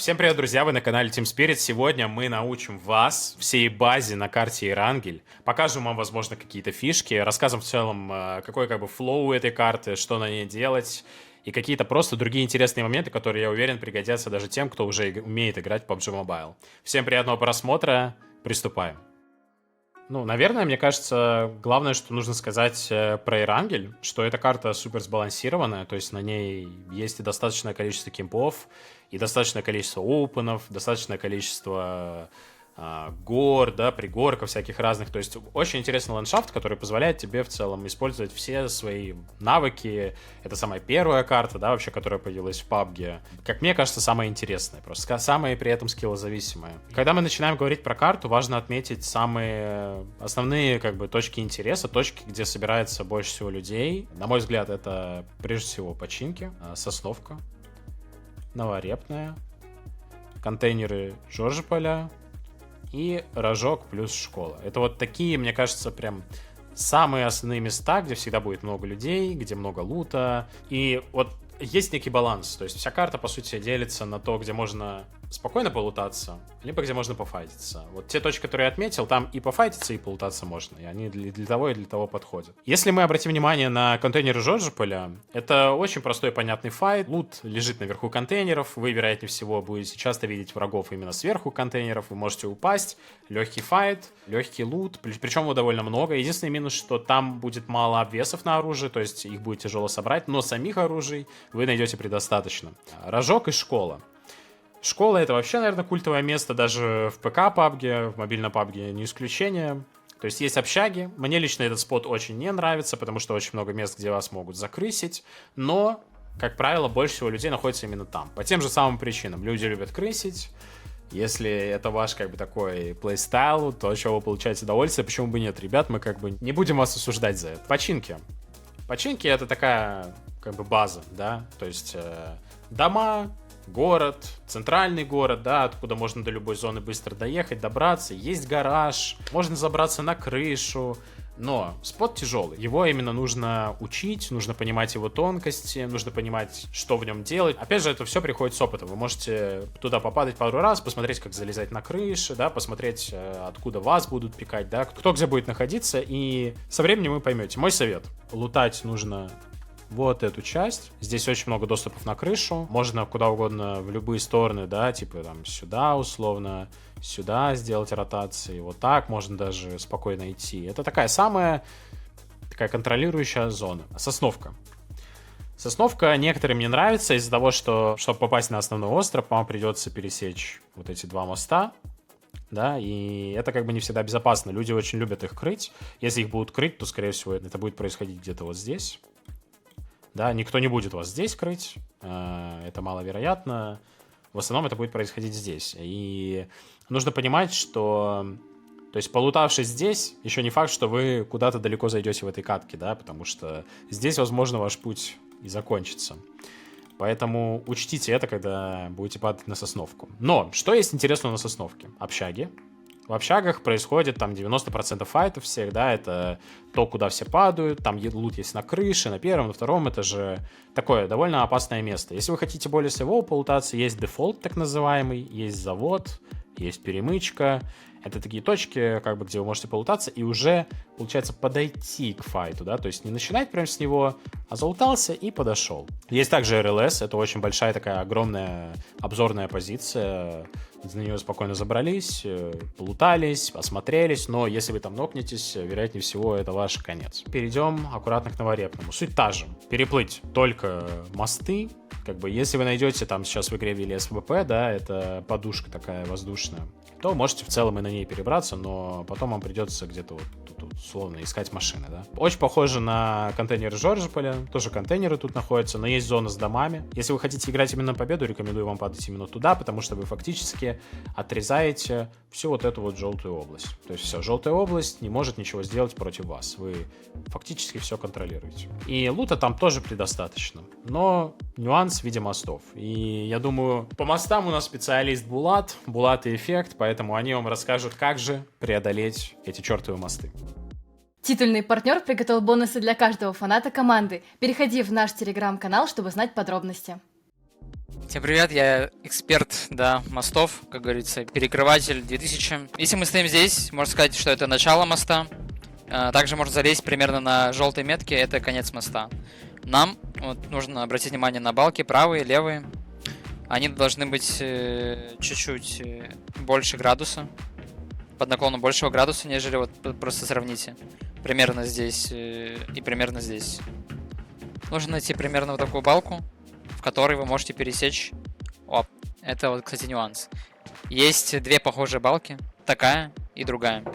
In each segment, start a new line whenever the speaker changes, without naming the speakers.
Всем привет, друзья, вы на канале Team Spirit. Сегодня мы научим вас всей базе на карте Эрангель. Покажем вам, возможно, какие-то фишки, расскажем в целом, какой флоу этой карты, что на ней делать, и какие-то просто другие интересные моменты, которые, я уверен, пригодятся даже тем, кто уже умеет играть в PUBG Mobile. Всем приятного просмотра, приступаем. Наверное, мне кажется, главное, что нужно сказать про Эрангель, что эта карта супер сбалансированная, то есть на ней есть и достаточное количество кемпов, и достаточное количество опенов, достаточное количество гор, да, пригорков всяких разных. То есть очень интересный ландшафт, который позволяет тебе в целом использовать все свои навыки. Это самая первая карта, да, вообще, которая появилась в PUBG. Как мне кажется, самая интересная, просто самая при этом скиллозависимая. Когда мы начинаем говорить про карту, важно отметить самые основные точки интереса, точки, где собирается больше всего людей. На мой взгляд, это прежде всего починки, Сосновка, Новорепная, контейнеры Жоржиполя и Рожок плюс школа. Это вот такие, мне кажется, прям самые основные места, где всегда будет много людей, где много лута. И вот есть некий баланс. То есть вся карта, по сути, делится на то, где можно спокойно полутаться, либо где можно пофайтиться. Вот те точки, которые я отметил, там и пофайтиться, и полутаться можно. И они для того и для того подходят. Если мы обратим внимание на контейнеры Жоржиполя, это очень простой и понятный файт. Лут лежит наверху контейнеров. Вы, вероятнее всего, будете часто видеть врагов именно сверху контейнеров. Вы можете упасть. Легкий файт, легкий лут. Причем его довольно много. Единственный минус, что там будет мало обвесов на оружие, то есть их будет тяжело собрать, но самих оружий вы найдете предостаточно. Рожок и школа. Школа — это вообще, наверное, культовое место даже в ПК PUBG, в мобильном PUBG не исключение. То есть есть общаги. Мне лично этот спот очень не нравится, потому что очень много мест, где вас могут закрысить. Но, как правило, больше всего людей находится именно там. По тем же самым причинам. Люди любят крысить. Если это ваш такой плейстайл, то от чего вы получаете удовольствие, почему бы нет? Ребят, мы не будем вас осуждать за это. Починки. Починки — это такая база, да? То есть дома, город, центральный город, да, откуда можно до любой зоны быстро доехать, добраться. Есть гараж, можно забраться на крышу. Но спот тяжелый. Его именно нужно учить, нужно понимать его тонкости, нужно понимать, что в нем делать. Опять же, это все приходит с опытом. Вы можете туда попадать пару раз, посмотреть, как залезать на крыши, да, посмотреть, откуда вас будут пикать, да, кто где будет находиться, и со временем вы поймете. Мой совет: лутать нужно вот эту часть. Здесь очень много доступов на крышу. Можно куда угодно, в любые стороны, да, сюда условно, сюда сделать ротации. Вот так можно даже спокойно идти. Это самая контролирующая зона. Сосновка. Сосновка некоторым не нравится из-за того, что, чтобы попасть на основной остров, вам придется пересечь вот эти два моста. Да, и это не всегда безопасно. Люди очень любят их крыть. Если их будут крыть, то, скорее всего, это будет происходить где-то вот здесь. Да, никто не будет вас здесь крыть, это маловероятно. В основном это будет происходить здесь. И нужно понимать, что, то есть, полутавшись здесь, еще не факт, что вы куда-то далеко зайдете в этой катке, да, потому что здесь, возможно, ваш путь и закончится. Поэтому учтите это, когда будете падать на Сосновку. Но что есть интересного на Сосновке? Общаги. В общагах происходит 90% файтов всех, да, это то, куда все падают, там лут есть на крыше, на первом, на втором этаже. Такое довольно опасное место. Если вы хотите более всего полутаться, есть дефолт так называемый, есть завод, есть перемычка. Это такие точки, где вы можете полутаться и уже, получается, подойти к файту, да, то есть не начинать прямо с него, а залутался и подошел. Есть также РЛС, это очень большая такая огромная обзорная позиция. На нее спокойно забрались, полутались, осмотрелись, но если вы там нокнетесь, вероятнее всего, это ваш конец. Перейдем аккуратно к Новорепному. Суть та же. Переплыть только мосты. Если вы найдете там сейчас в игре ввели СВП, да, это подушка такая воздушная, то можете в целом и на ней перебраться, но потом вам придется где-то вот тут условно искать машины, да. Очень похоже на контейнеры Жоржиполя, тоже контейнеры тут находятся, но есть зона с домами. Если вы хотите играть именно на победу, рекомендую вам падать именно туда, потому что вы фактически отрезаете всю вот эту вот желтую область. То есть все, желтая область не может ничего сделать против вас. Вы фактически все контролируете. И лута там тоже предостаточно, но нюанс в виде мостов. И я думаю, по мостам у нас специалист Булат и Эффект, поэтому они вам расскажут, как же преодолеть эти чертовы мосты.
Титульный партнер приготовил бонусы для каждого фаната команды. Переходи в наш телеграм-канал, чтобы знать подробности.
Всем привет, я эксперт, да, мостов, как говорится, перекрыватель 2000. Если мы стоим здесь, можно сказать, что это начало моста. Также можно залезть примерно на желтой метке, это конец моста. Нам вот, нужно обратить внимание на балки, правые, левые. Они должны быть чуть-чуть больше градуса, под наклоном большего градуса, нежели вот просто сравните. Примерно здесь и примерно здесь. Нужно найти примерно вот такую балку, в которой вы можете пересечь. Оп, это вот, кстати, нюанс. Есть две похожие балки, такая и другая,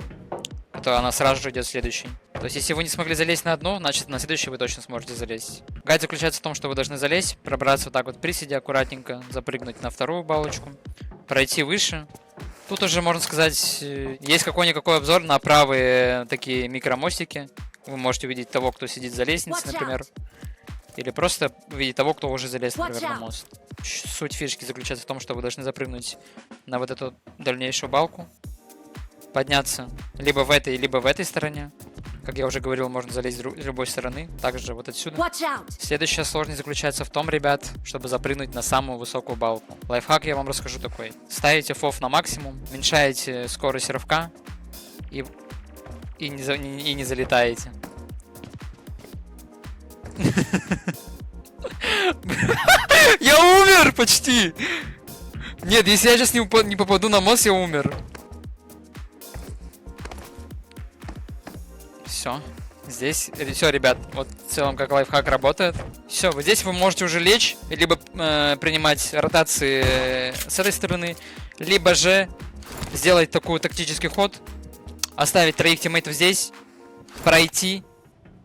которая она сразу же идет следующей. То есть, если вы не смогли залезть на одну, значит на следующую вы точно сможете залезть. Гайд заключается в том, что вы должны залезть, пробраться вот так вот приседя аккуратненько, запрыгнуть на вторую балочку, пройти выше. Тут уже, можно сказать, есть какой-никакой обзор на правые такие микромостики. Вы можете увидеть того, кто сидит за лестницей, например. Или просто увидеть того, кто уже залез, например, на мост. Суть фишки заключается в том, что вы должны запрыгнуть на вот эту дальнейшую балку, подняться либо в этой стороне. Как я уже говорил, можно залезть с любой стороны, также вот отсюда. Следующая сложность заключается в том, ребят, чтобы запрыгнуть на самую высокую балку. Лайфхак я вам расскажу такой. Ставите фоф на максимум, уменьшаете скорость рывка и не залетаете. Я умер почти! Нет, если я сейчас не попаду на мост, я умер. Все. Здесь, все, ребят, вот в целом как лайфхак работает. Все, вот здесь вы можете уже лечь, либо принимать ротации с этой стороны, либо же сделать такой тактический ход, оставить троих тиммейтов здесь, пройти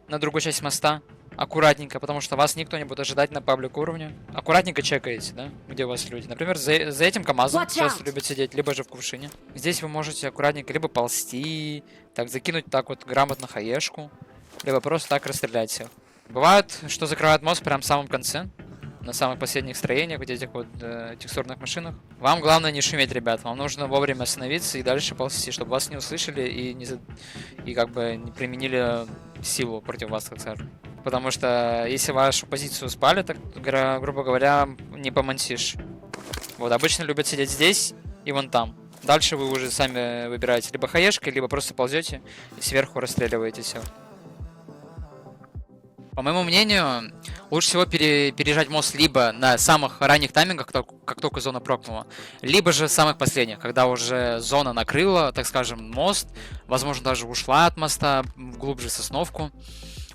на другую часть моста аккуратненько, потому что вас никто не будет ожидать на паблик уровне. Аккуратненько чекаете, да, где у вас люди. Например, за этим КамАЗом часто любят сидеть, либо же в кувшине. Здесь вы можете аккуратненько либо ползти, так закинуть так вот грамотно хаешку, либо просто так расстрелять всех. Бывает, что закрывают мост прямо в самом конце, на самых последних строениях, вот этих вот текстурных машинах. Вам главное не шуметь, ребят. Вам нужно вовремя остановиться и дальше ползти, чтобы вас не услышали и как бы не применили силу против вас, так скажем. Потому что если вашу позицию спали, так, грубо говоря, не помансишь. Вот, обычно любят сидеть здесь и вон там. Дальше вы уже сами выбираете либо хаешкой, либо просто ползете и сверху расстреливаете все. По моему мнению, лучше всего переезжать мост либо на самых ранних таймингах, как только зона прокнула, либо же самых последних, когда уже зона накрыла, так скажем, мост, возможно, даже ушла от моста глубже в сосновку.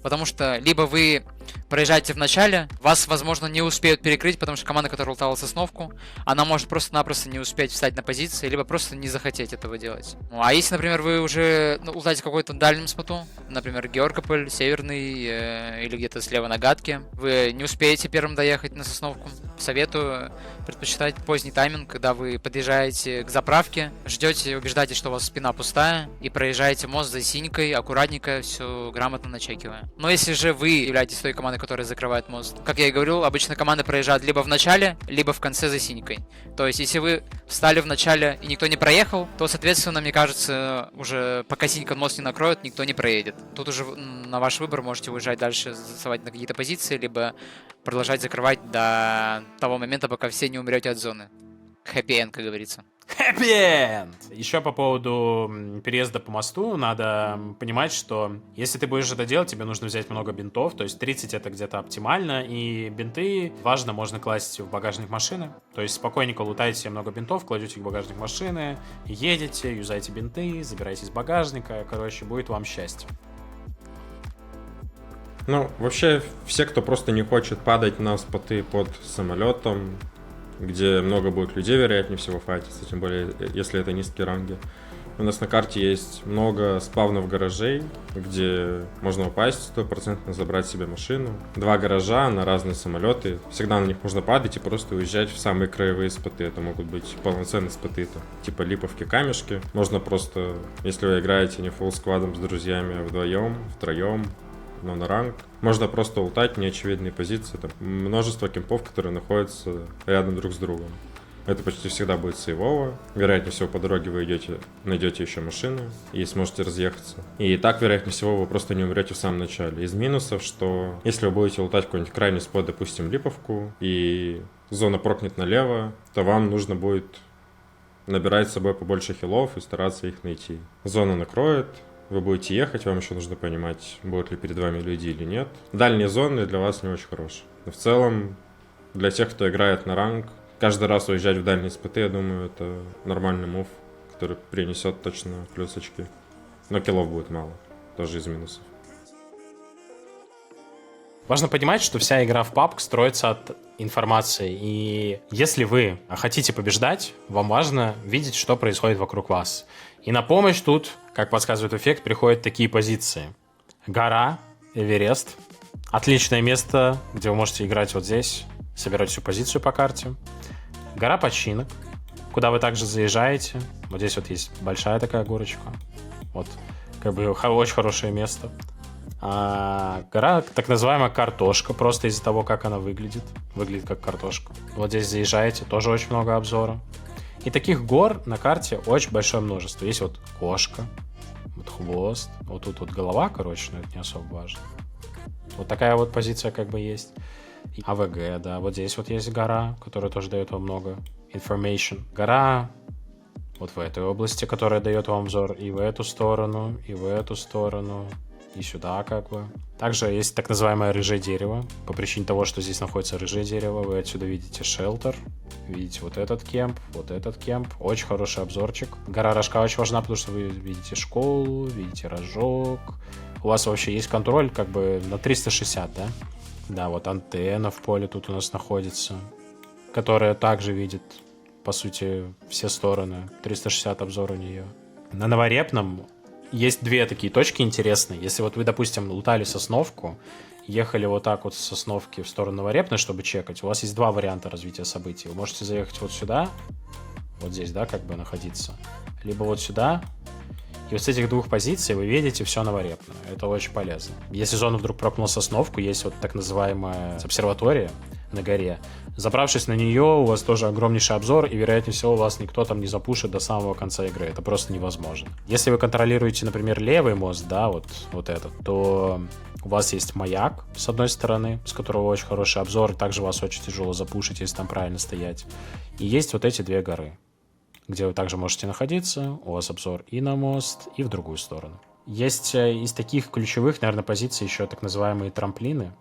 Потому что либо вы проезжаете в начале, вас, возможно, не успеют перекрыть, потому что команда, которая лутала сосновку, она может просто-напросто не успеть встать на позиции, либо просто не захотеть этого делать. Ну, а если, например, вы уже лутаете в какой-то дальнем споту, например, Георгополь, Северный или где-то слева на Гатке, вы не успеете первым доехать на сосновку, советую предпочитать поздний тайминг, когда вы подъезжаете к заправке, ждете, убеждаетесь, что у вас спина пустая, и проезжаете мост за синькой, аккуратненько, все грамотно начекивая. Но если же вы являетесь той командой, которая закрывает мост, как я и говорил, обычно команда проезжает либо в начале, либо в конце за синькой. То есть, если вы встали в начале и никто не проехал, то, соответственно, мне кажется, уже пока синька мост не накроет, никто не проедет. Тут уже на ваш выбор можете уезжать дальше, засовать на какие-то позиции, либо продолжать закрывать до того момента, пока все не умрете от зоны. Хэппи-энд, как говорится.
Хэппи-энд! Еще по поводу переезда по мосту, надо понимать, что если ты будешь это делать, тебе нужно взять много бинтов, то есть 30 это где-то оптимально, и бинты, важно, можно класть в багажник машины, то есть спокойненько лутаете себе много бинтов, кладете их в багажник машины, едете, юзаете бинты, забираете из багажника, короче, будет вам счастье.
Ну, вообще, все, кто просто не хочет падать на споты под самолетом, где много будет людей, вероятнее всего, файтиться, тем более, если это низкие ранги. У нас на карте есть много спавнов гаражей, где можно упасть, 100% забрать себе машину. 2 гаража на разные самолеты. Всегда на них можно падать и просто уезжать в самые краевые споты. Это могут быть полноценные споты, типа липовки, камешки. Можно просто, если вы играете не фулл сквадом с друзьями, а вдвоем, втроем, но на ранг. Можно просто лутать неочевидные позиции. Там множество кемпов, которые находятся рядом друг с другом. Это почти всегда будет сейвово. Вероятнее всего, по дороге вы найдете еще машину и сможете разъехаться. И так, вероятнее всего, вы просто не умрете в самом начале. Из минусов, что если вы будете лутать какой-нибудь крайний спот, допустим, липовку, и зона прокнет налево, то вам нужно будет набирать с собой побольше хилов и стараться их найти. Зона накроет, вы будете ехать, вам еще нужно понимать, будут ли перед вами люди или нет. Дальние зоны для вас не очень хорошие. Но в целом, для тех, кто играет на ранг, каждый раз уезжать в дальние споты, я думаю, это нормальный мув, который принесет точно плюс очки. Но киллов будет мало, тоже из минусов.
Важно понимать, что вся игра в PUBG строится от информации. И если вы хотите побеждать, вам важно видеть, что происходит вокруг вас. И на помощь тут, как подсказывает эффект, приходят такие позиции. Гора, Эверест. Отличное место, где вы можете играть вот здесь, собирать всю позицию по карте. Гора починок, куда вы также заезжаете. Вот здесь вот есть большая такая горочка. Вот, как бы очень хорошее место. Гора, так называемая картошка, просто из-за того, как она выглядит. Выглядит как картошка. Вот здесь заезжаете, тоже очень много обзора. И таких гор на карте очень большое множество. Есть вот кошка, вот хвост, вот тут вот голова, короче, но это не особо важно. Вот такая вот позиция как бы есть. АВГ, да, вот здесь вот есть гора, которая тоже дает вам много information. Гора вот в этой области, которая дает вам обзор и в эту сторону, и в эту сторону, и сюда как бы. Также есть так называемое рыжее дерево. По причине того, что здесь находится рыжее дерево, вы отсюда видите шелтер, видите вот этот кемп, вот этот кемп. Очень хороший обзорчик. Гора рожка очень важна, потому что вы видите школу, видите рожок. У вас вообще есть контроль как бы на 360, да? Да, вот антенна в поле тут у нас находится, которая также видит, по сути, все стороны. 360 обзор у нее. На Новорепном есть две такие точки интересные. Если вот вы, допустим, лутали Сосновку, ехали вот так вот с Сосновки в сторону Новорепной, чтобы чекать, у вас есть два варианта развития событий. Вы можете заехать вот сюда, вот здесь, да, как бы находиться, либо вот сюда. И вот с этих двух позиций вы видите все Новорепное. Это очень полезно. Если зона вдруг прокнула Сосновку, есть вот так называемая обсерватория на горе. Забравшись на нее, у вас тоже огромнейший обзор, и, вероятнее всего, вас никто там не запушит до самого конца игры. Это просто невозможно. Если вы контролируете, например, левый мост, да, вот этот, то у вас есть маяк, с одной стороны, с которого очень хороший обзор, также вас очень тяжело запушить, если там правильно стоять. И есть вот эти две горы, где вы также можете находиться, у вас обзор и на мост, и в другую сторону. Есть из таких ключевых, наверное, позиций еще так называемые трамплины,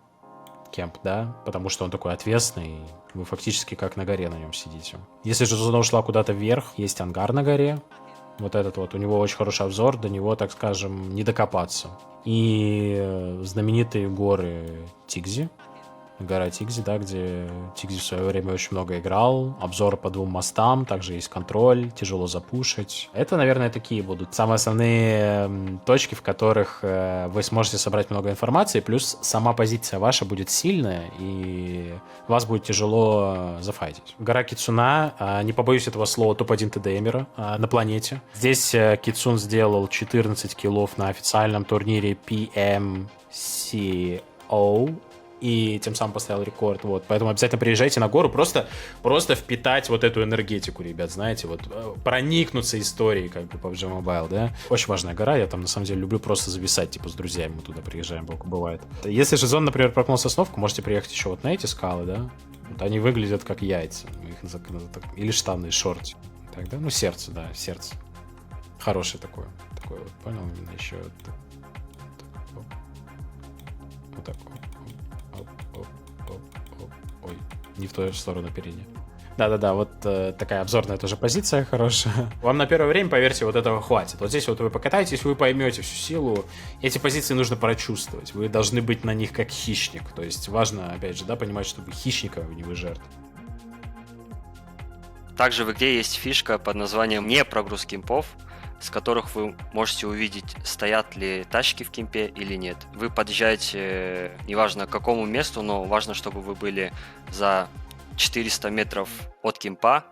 кемп, да, потому что он такой отвесный, вы фактически как на горе на нем сидите. Если же зона ушла куда-то вверх, есть ангар на горе, вот этот вот, у него очень хороший обзор, до него, так скажем, не докопаться. И знаменитые горы Тигзи, гора Тигзи, да, где Тигзи в свое время очень много играл. Обзор по двум мостам, также есть контроль, тяжело запушить. Это, наверное, такие будут самые основные точки, в которых вы сможете собрать много информации, плюс сама позиция ваша будет сильная, и вас будет тяжело зафайтить. Гора Кицуна, не побоюсь этого слова, топ-1 ТДМера на планете. Здесь Кицун сделал 14 киллов на официальном турнире PMCO, и тем самым поставил рекорд. Вот. Поэтому обязательно приезжайте на гору, просто впитать вот эту энергетику, ребят, знаете, вот проникнуться историей, как бы, PUBG Mobile, да. Очень важная гора, я там, на самом деле, люблю просто зависать, типа, с друзьями мы туда приезжаем, бывает. Если же зона, например, прокнул Сосновку, можете приехать еще вот на эти скалы, да. Вот они выглядят как яйца, или штаны, шорты. Так, да? Ну, сердце, да, сердце. Хорошее такое, вот, понял? Именно еще вот так вот. Ой, не в ту сторону перейди. Да-да-да, вот такая обзорная тоже позиция хорошая. Вам на первое время, поверьте, вот этого хватит. Вот здесь вот вы покатаетесь, вы поймете всю силу. Эти позиции нужно прочувствовать. Вы должны быть на них как хищник. То есть важно, опять же, да, понимать, что вы хищника, а не вы жертва.
Также в игре есть фишка под названием «Не прогруз кемпов», с которых вы можете увидеть, стоят ли тачки в кемпе или нет. Вы подъезжаете, неважно к какому месту, но важно, чтобы вы были за 400 метров от кемпа,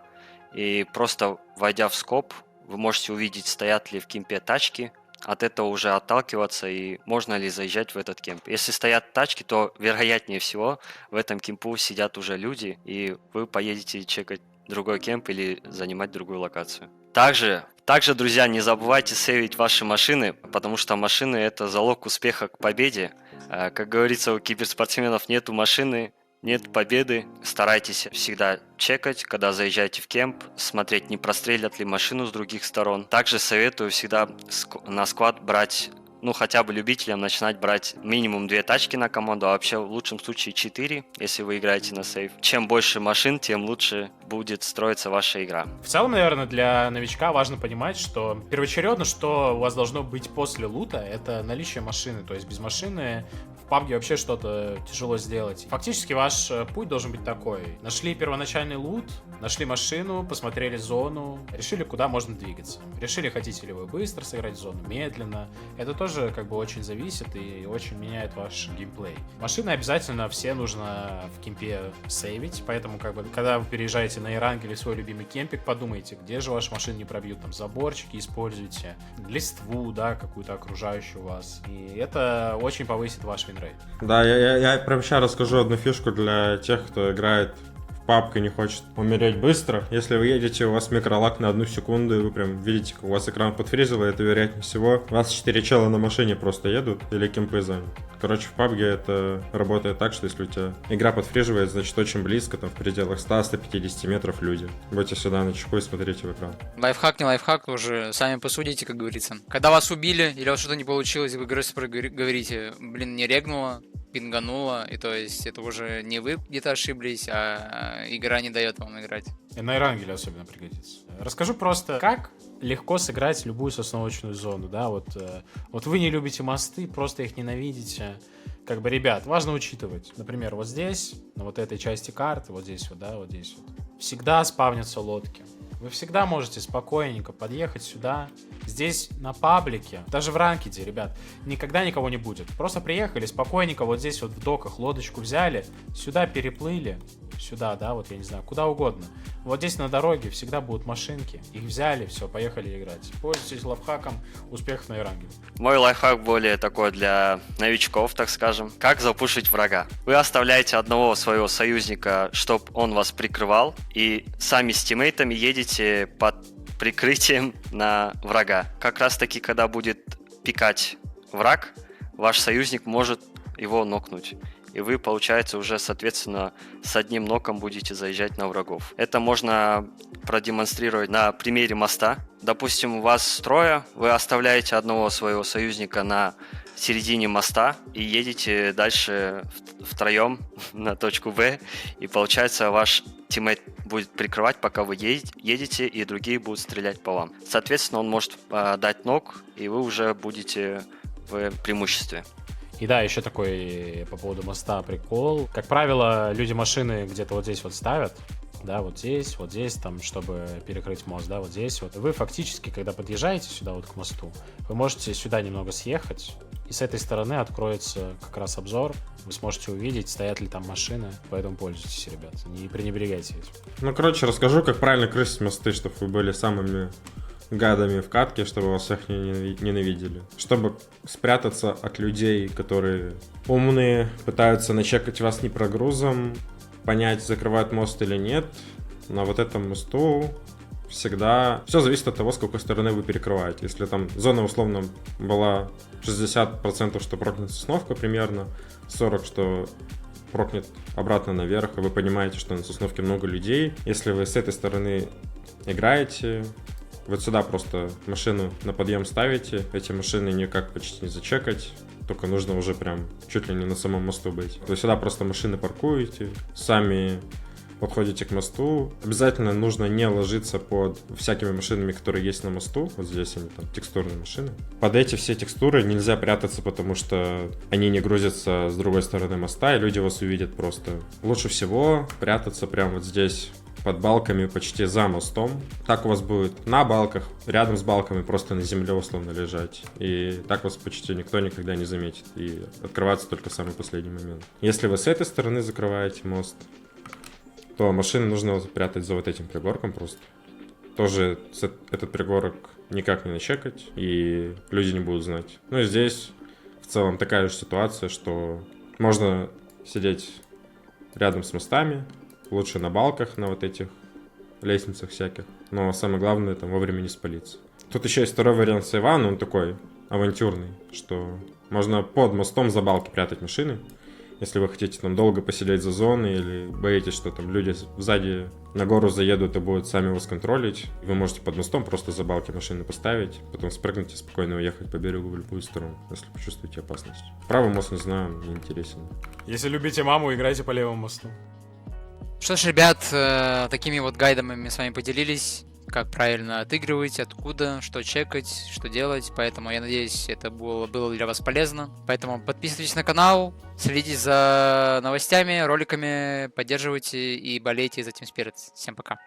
и просто войдя в скоп, вы можете увидеть, стоят ли в кемпе тачки, от этого уже отталкиваться и можно ли заезжать в этот кемп. Если стоят тачки, то вероятнее всего в этом кемпу сидят уже люди, и вы поедете чекать другой кемп или занимать другую локацию. Также, друзья, не забывайте сейвить ваши машины, потому что машины – это залог успеха к победе. Как говорится, у киберспортсменов нету машины, нет победы. Старайтесь всегда чекать, когда заезжаете в кемп, смотреть, не прострелят ли машину с других сторон. Также советую всегда на сквад брать, хотя бы любителям начинать брать минимум 2 тачки на команду, а вообще в лучшем случае 4, если вы играете на сейф. Чем больше машин, тем лучше будет строиться ваша игра.
В целом, наверное, для новичка важно понимать, что первоочередно, что у вас должно быть после лута, это наличие машины. То есть без машины в PUBG вообще что-то тяжело сделать. Фактически ваш путь должен быть такой. Нашли первоначальный лут, нашли машину, посмотрели зону, решили, куда можно двигаться. Решили, хотите ли вы быстро сыграть зону, медленно. Это тоже как бы очень зависит и очень меняет ваш геймплей. Машины обязательно все нужно в кемпе сейвить, поэтому как бы когда вы переезжаете на Иранг или свой любимый кемпик, подумайте, где же ваши машины не пробьют, там заборчики используйте, листву, да, какую-то окружающую вас. И это очень повысит ваш винрейт.
Да, я прям сейчас расскажу одну фишку для тех, кто играет в PUBG и не хочет умереть быстро. Если вы едете, у вас микролаг на 1 секунду, и вы прям видите, как у вас экран подфризило, это вероятнее всего. У вас 4 чела на машине просто едут или кемпы заняты. Короче, в PUBG это работает так, что если у тебя игра подфриживает, значит очень близко, там в пределах 100-150 метров люди. Будьте сюда на чеку и смотрите в экран.
Лайфхак, не лайфхак, уже сами посудите, как говорится. Когда вас убили или у вас что-то не получилось, вы говорите, не регнуло, пингануло, и то есть это уже не вы где-то ошиблись, а игра не дает вам играть.
И на Ирангеле особенно пригодится. Расскажу просто, как легко сыграть любую сосновочную зону, да, вот вы не любите мосты, просто их ненавидите. Как бы, ребят, важно учитывать, например, вот здесь, на вот этой части карты, вот здесь вот, да, вот здесь вот, всегда спавнятся лодки. Вы всегда можете спокойненько подъехать сюда. Здесь на паблике, даже в ранкеде, ребят, никогда никого не будет. Просто приехали спокойненько, вот здесь вот в доках лодочку взяли, сюда переплыли, сюда, да, вот я не знаю, куда угодно. Вот здесь на дороге всегда будут машинки, их взяли, все, поехали играть. Пользуйтесь лайфхаком, успехов на Иранге.
Мой лайфхак более такой для новичков, так скажем. Как запушить врага? Вы оставляете одного своего союзника, чтобы он вас прикрывал, и сами с тиммейтами едете под прикрытием на врага. Как раз таки, когда будет пикать враг, ваш союзник может его нокнуть. И вы, получается, уже, соответственно, с одним ноком будете заезжать на врагов. Это можно продемонстрировать на примере моста. Допустим, у вас трое, вы оставляете одного своего союзника на середине моста и едете дальше втроем на точку Б, и, получается, ваш тиммейт будет прикрывать, пока вы едете, и другие будут стрелять по вам. Соответственно, он может дать нок, и вы уже будете в преимуществе.
И да, еще такой по поводу моста прикол. Как правило, люди машины где-то вот здесь вот ставят, да, вот здесь, там, чтобы перекрыть мост, да, вот здесь вот. Вы фактически, когда подъезжаете сюда вот к мосту, вы можете сюда немного съехать, и с этой стороны откроется как раз обзор, вы сможете увидеть, стоят ли там машины, поэтому пользуйтесь, ребят, не пренебрегайте этим.
Короче, расскажу, как правильно крысить мосты, чтобы вы были самыми гадами в катке, чтобы вас всех ненавидели. Чтобы спрятаться от людей, которые умные, пытаются начекать вас непрогрузом, понять, закрывают мост или нет. На вот этом мосту всегда... Все зависит от того, с какой стороны вы перекрываете. Если там зона условно была 60%, что прокнет сосновка примерно, 40%, что прокнет обратно наверх, и вы понимаете, что на сосновке много людей. Если вы с этой стороны играете, вот сюда просто машину на подъем ставите, эти машины никак почти не зачекать, только нужно уже прям чуть ли не на самом мосту быть. Вы сюда просто машины паркуете, сами подходите к мосту. Обязательно нужно не ложиться под всякими машинами, которые есть на мосту. Вот здесь они, там, текстурные машины. Под эти все текстуры нельзя прятаться, потому что они не грузятся с другой стороны моста, и люди вас увидят просто. Лучше всего прятаться прямо вот здесь, под балками, почти за мостом. Так у вас будет на балках, рядом с балками, просто на земле условно лежать. И так вас почти никто никогда не заметит. И открываться только в самый последний момент. Если вы с этой стороны закрываете мост, то машины нужно прятать за вот этим пригорком просто. Тоже этот пригорок никак не начекать, и люди не будут знать. Ну и здесь в целом такая же ситуация, что можно сидеть рядом с мостами, лучше на балках, на вот этих лестницах всяких. Но самое главное, там, вовремя не спалиться. Тут еще есть второй вариант с Иван, он такой авантюрный, что можно под мостом за балки прятать машины. Если вы хотите там долго посидеть за зоной или боитесь, что там люди сзади на гору заедут и будут сами вас контролить, вы можете под мостом просто за балки машины поставить, потом спрыгнуть и спокойно уехать по берегу в любую сторону, если почувствуете опасность. Правый мост, не знаю, мне интересен.
Если любите маму, играйте по левому мосту.
Что ж, ребят, такими вот гайдами мы с вами поделились, как правильно отыгрывать, откуда, что чекать, что делать. Поэтому я надеюсь, это было для вас полезно. Поэтому подписывайтесь на канал, следите за новостями, роликами, поддерживайте и болейте за Team Spirit. Всем пока.